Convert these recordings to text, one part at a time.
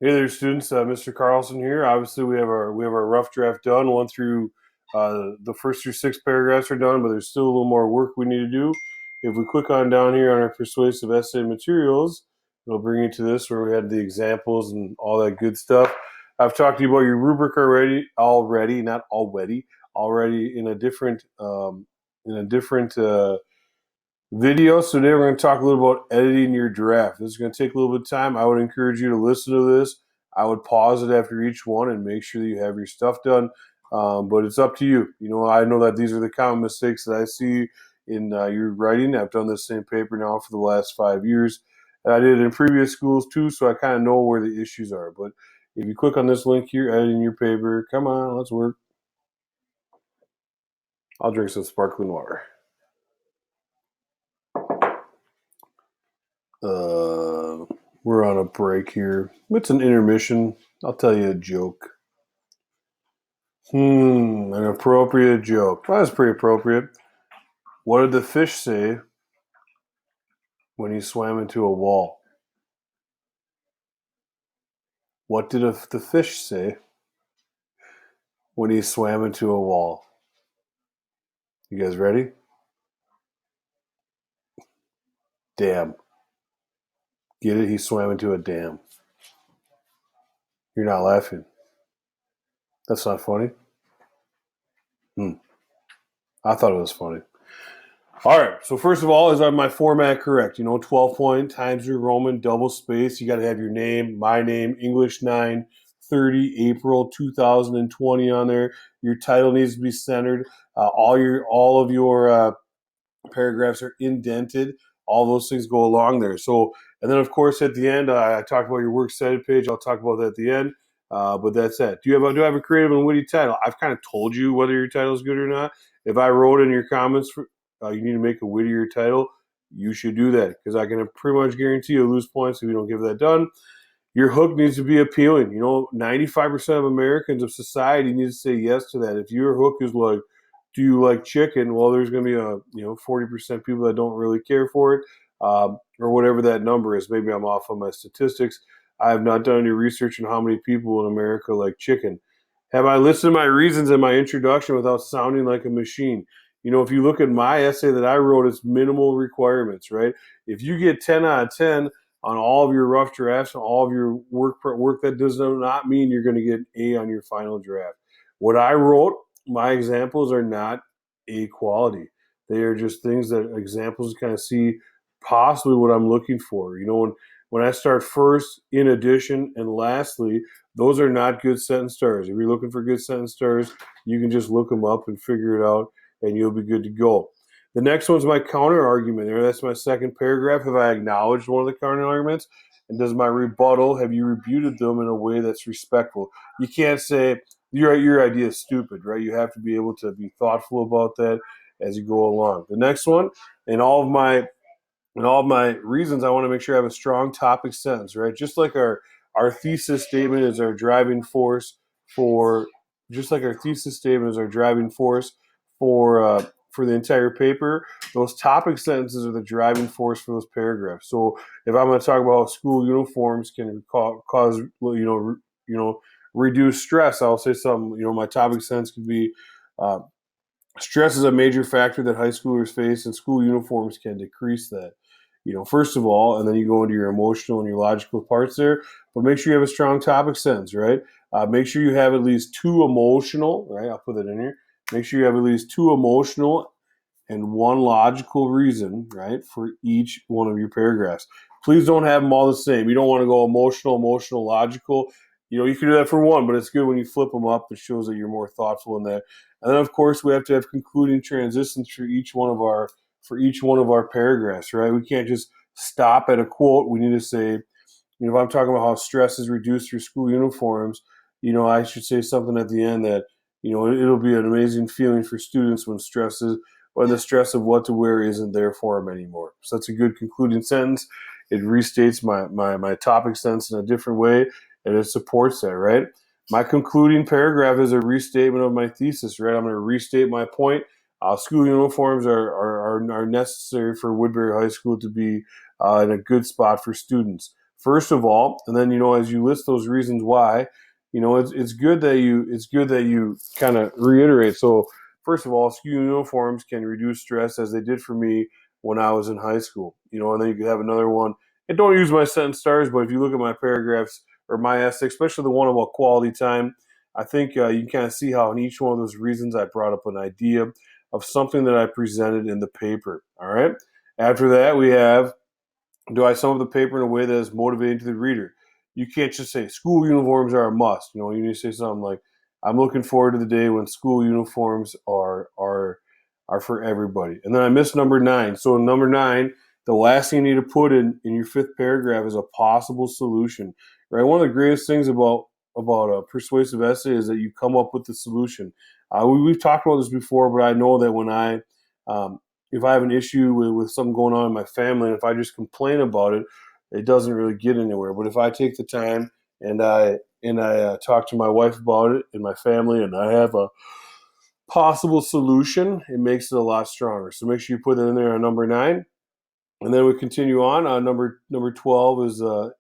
Hey there, students. Mr. Carlson here. Obviously, we have our rough draft done. One through the first through six paragraphs are done, but there's still a little more work we need to do. If we click on down here on our persuasive essay materials, it'll bring you to this where we had the examples and all that good stuff. I've talked to you about your rubric already, not already in a different video. So today we're going to talk a little about editing your draft. This is going to take a little bit of time. I would encourage you to listen to this. I would pause it after each one and make sure that you have your stuff done. But it's up to you. I know that these are the common mistakes that I see in your writing. I've done this same paper now for the last 5 years. And I did it in previous schools too, so I kind of know where the issues are. But if you click on this link here, editing your paper, come on, let's work. I'll drink some sparkling water. We're on a break here. It's an intermission. I'll tell you a joke. An appropriate joke. Well, that's pretty appropriate. What did the fish say when he swam into a wall? What did the fish say when he swam into a wall? You guys ready? Dam. Get it? He swam into a dam. You're not laughing. That's not funny? I thought it was funny. All right, so first of all, is my format correct? 12 point, Times New Roman, double space. You got to have your name, my name, English 9, 30 April 2020 on there. Your title needs to be centered. All of your paragraphs are indented. All those things go along there. So, and then of course at the end, I talked about your works cited page. I'll talk about that at the end. But that's it. Do I have a creative and witty title? I've kind of told you whether your title is good or not. If I wrote in your comments, you need to make a wittier title, you should do that because I can pretty much guarantee you'll lose points if you don't get that done. Your hook needs to be appealing. 95% of Americans of society need to say yes to that. If your hook is like, do you like chicken? Well, there's going to be 40% people that don't really care for it, or whatever that number is. Maybe I'm off on my statistics. I have not done any research on how many people in America like chicken. Have I listed my reasons in my introduction without sounding like a machine? If you look at my essay that I wrote, it's minimal requirements, right? If you get 10 out of 10 on all of your rough drafts and all of your work, that does not mean you're going to get an A on your final draft. What I wrote, my examples are not A quality. They are just things that examples kind of see possibly what I'm looking for. When I start first, in addition, and lastly, those are not good sentence starters. If you're looking for good sentence starters, you can just look them up and figure it out, and you'll be good to go. The next one's my counter argument. There, that's my second paragraph. Have I acknowledged one of the counter arguments? And does my rebuttal, have you rebutted them in a way that's respectful? You can't say your idea is stupid, right? You have to be able to be thoughtful about that as you go along. The next one, in all of my reasons, I want to make sure I have a strong topic sentence, right? Just like our thesis statement is our driving force for, just like our thesis statement is our driving force for the entire paper. Those topic sentences are the driving force for those paragraphs. So if I'm going to talk about how school uniforms can cause reduce stress, I'll say something. My topic sentence could be. Stress is a major factor that high schoolers face, and school uniforms can decrease that. First of all, and then you go into your emotional and your logical parts there, but make sure you have a strong topic sense, right? Make sure you have at least two emotional, right? I'll put that in here. Make sure you have at least two emotional and one logical reason, right, for each one of your paragraphs. Please don't have them all the same. You don't want to go emotional, logical. You can do that for one, but it's good when you flip them up. It shows that you're more thoughtful in that. And then, of course, we have to have concluding transitions for each one of our paragraphs, right? We can't just stop at a quote. We need to say, if I'm talking about how stress is reduced through school uniforms, I should say something at the end that, it'll be an amazing feeling for students when the stress of what to wear isn't there for them anymore. So that's a good concluding sentence. It restates my topic sentence in a different way, and it supports that, right? My concluding paragraph is a restatement of my thesis, right? I'm going to restate my point. School uniforms are necessary for Woodbury High School to be in a good spot for students. First of all, and then as you list those reasons why, it's good that you kind of reiterate. So first of all, school uniforms can reduce stress as they did for me when I was in high school. And then you could have another one. And don't use my sentence stars, but if you look at my paragraphs or my essay, especially the one about quality time, I think you can kind of see how in each one of those reasons I brought up an idea of something that I presented in the paper. All right. After that, we have, do I sum up the paper in a way that is motivating to the reader? You can't just say school uniforms are a must. You need to say something like, I'm looking forward to the day when school uniforms are for everybody. And then I missed number 9. So in number 9, the last thing you need to put in your 5th paragraph is a possible solution. Right? One of the greatest things about a persuasive essay is that you come up with the solution. We've talked about this before, but I know that when if I have an issue with something going on in my family, and if I just complain about it, it doesn't really get anywhere. But if I take the time and I talk to my wife about it and my family, and I have a possible solution, it makes it a lot stronger. So make sure you put it in there on number 9. And then we continue on. Number 12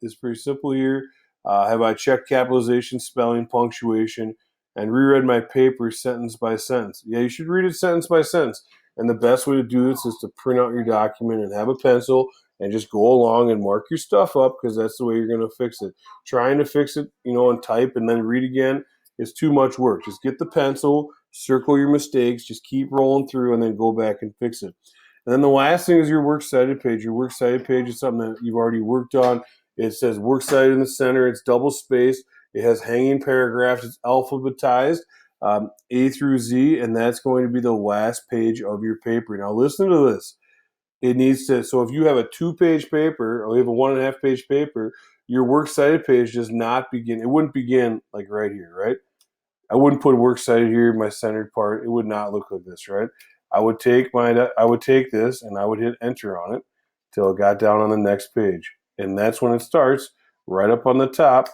is pretty simple here. Have I checked capitalization, spelling, punctuation, and reread my paper sentence by sentence? Yeah, you should read it sentence by sentence. And the best way to do this is to print out your document and have a pencil and just go along and mark your stuff up, because that's the way you're going to fix it. Trying to fix it, and type and then read again is too much work. Just get the pencil, circle your mistakes, just keep rolling through, and then go back and fix it. And then the last thing is your works cited page. Your works cited page is something that you've already worked on. It says works cited in the center. It's double spaced. It has hanging paragraphs. It's alphabetized, A through Z, and that's going to be the last page of your paper. Now listen to this. It needs to, so if you have a 2-page paper or you have a 1.5-page paper, your works cited page does not begin. It wouldn't begin like right here, right? I wouldn't put works cited here, my centered part. It would not look like this, right? I would take this and I would hit enter on it till it got down on the next page. And that's when it starts right up on the top,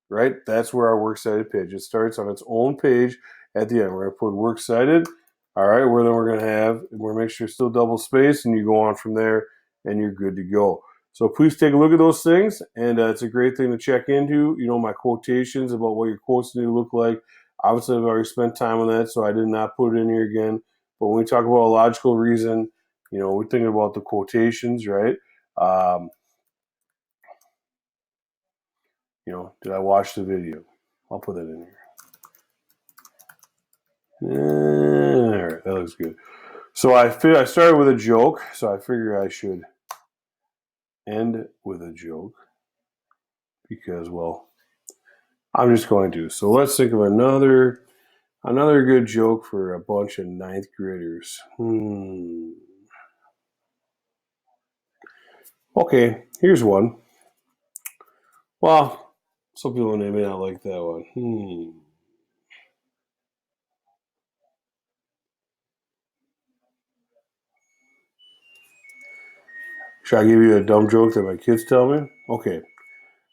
right? That's where our works cited page. It starts on its own page at the end. We're going to put works cited. All right, we're going to make sure it's still double spaced, and you go on from there and you're good to go. So please take a look at those things, and it's a great thing to check into. My quotations about what your quotes need to look like. Obviously, I've already spent time on that, so I did not put it in here again. But when we talk about a logical reason, we're thinking about the quotations, right? Did I watch the video? I'll put that in here. All right, that looks good. So I started with a joke, so I figure I should end with a joke because, well, I'm just going to. So let's think of another good joke for a bunch of 9th graders. Okay, here's one. Well, some people may not like that one. Should I give you a dumb joke that my kids tell me? Okay.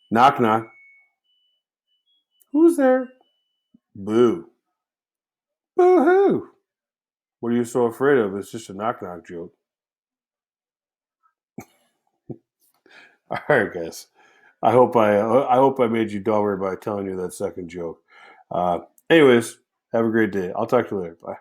Knock, knock. Who's there? Boo. Boo-hoo. What are you so afraid of? It's just a knock, knock joke. All right, guys. I hope I made you dumber by telling you that second joke. Anyways, have a great day. I'll talk to you later. Bye.